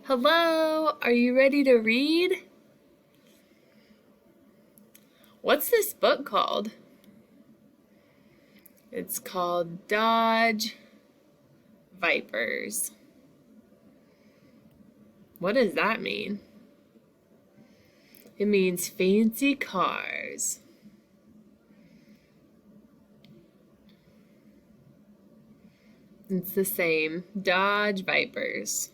Hello, are you ready to read? What's this book called? It's called Dodge Vipers. What does that mean? It means fancy cars. It's the same, Dodge Vipers.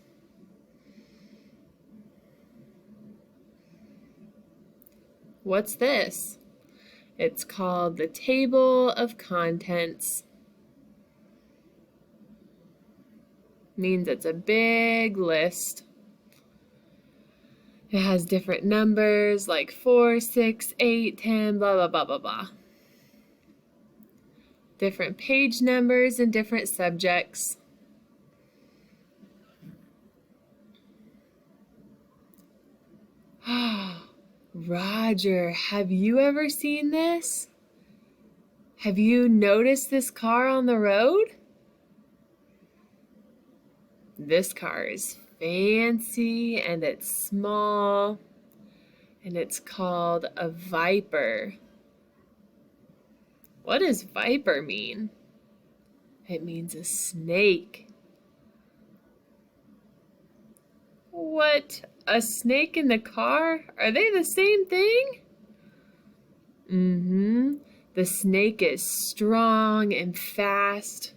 What's this? It's called the table of contents. Means it's a big list. It has different numbers like 4, 6, 8, 10, blah, blah, blah, blah, blah. Different page numbers and different subjects. Roger, have you ever seen this? Have you noticed this car on the road? This car is fancy and it's small and it's called a Viper. What does Viper mean? It means a snake. What? A snake in the car? Are they the same thing? The snake is strong and fast,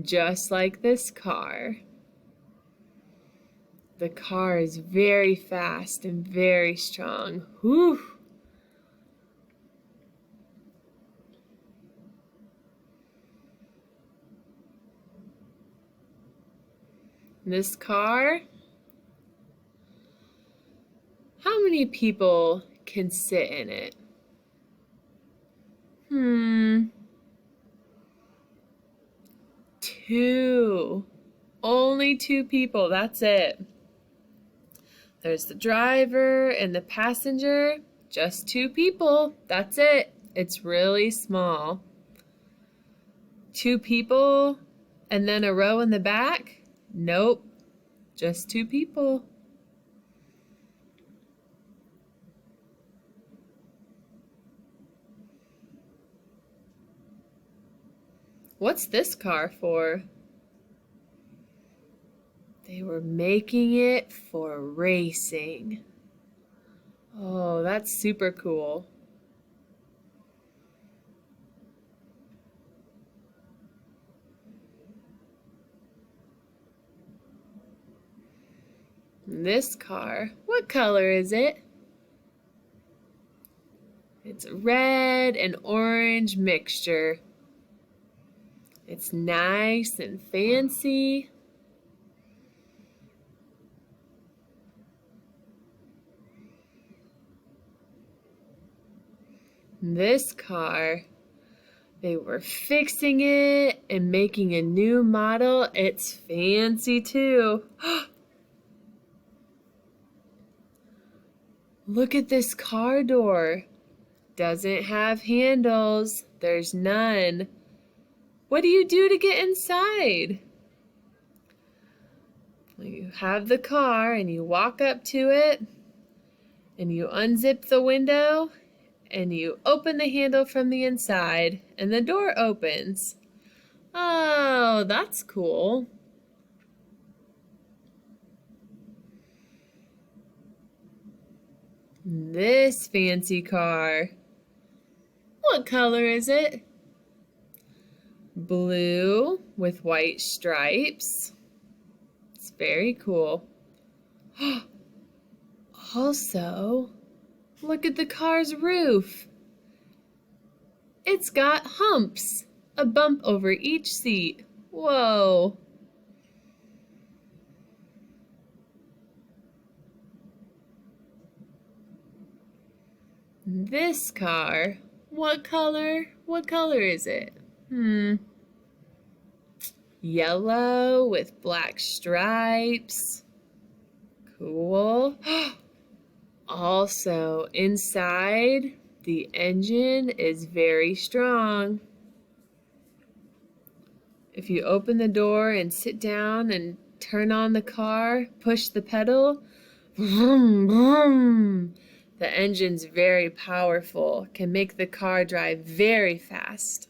just like this car. The car is very fast and very strong. Whew! This car, how many people can sit in it? 2. Only 2 people, that's it. There's the driver and the passenger, just 2 people, that's it. It's really small. 2 people and then a row in the back? Nope, just 2 people. What's this car for? They were making it for racing. Oh, that's super cool. This car, what color is it? It's a red and orange mixture. It's nice and fancy. This car, they were fixing it and making a new model. It's fancy too. Look at this car door. Doesn't have handles. There's none. What do you do to get inside? Well, you have the car and you walk up to it and you unzip the window and you open the handle from the inside and the door opens. Oh, that's cool. This fancy car. What color is it? Blue with white stripes. It's very cool. Also, look at the car's roof. It's got humps, a bump over each seat. Whoa. This car, what color? What color is it? Yellow with black stripes. Cool. Also, inside, the engine is very strong. If you open the door and sit down and turn on the car, push the pedal, vroom, vroom. The engine's very powerful, can make the car drive very fast.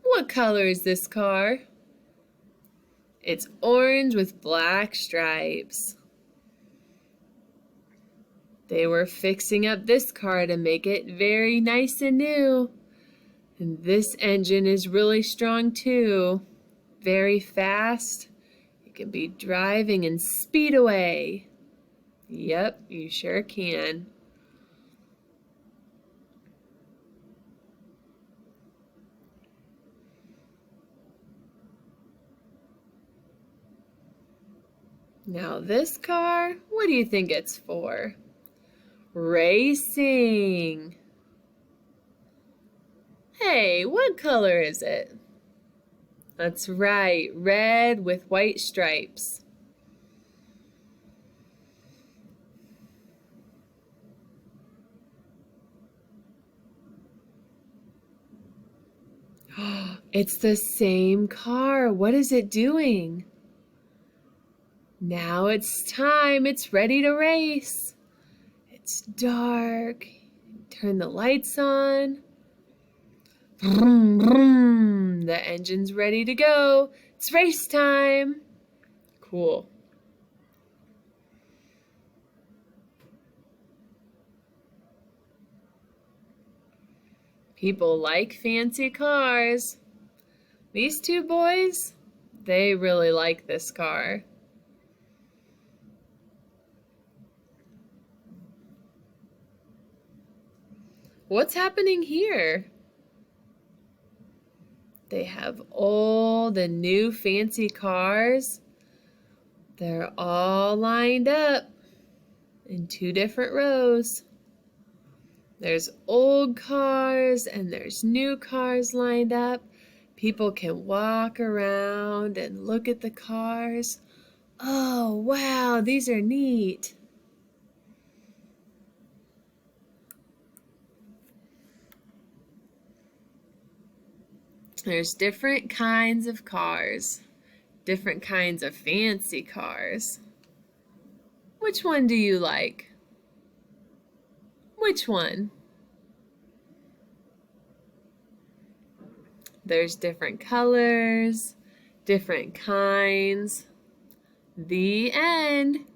What color is this car? It's orange with black stripes. They were fixing up this car to make it very nice and new. And this engine is really strong too. Very fast. You can be driving and speed away. Yep, you sure can. Now this car, what do you think it's for? Racing. Hey, what color is it? That's right, red with white stripes. It's the same car. What is it doing? Now it's time. It's ready to race. It's dark. Turn the lights on. Vroom, vroom. The engine's ready to go. It's race time. Cool. People like fancy cars. These two boys, they really like this car. What's happening here? They have old and new fancy cars. They're all lined up in two different rows. There's old cars and there's new cars lined up. People can walk around and look at the cars. Oh, wow, these are neat. There's different kinds of cars, different kinds of fancy cars. Which one do you like? Which one? There's different colors, different kinds. The end.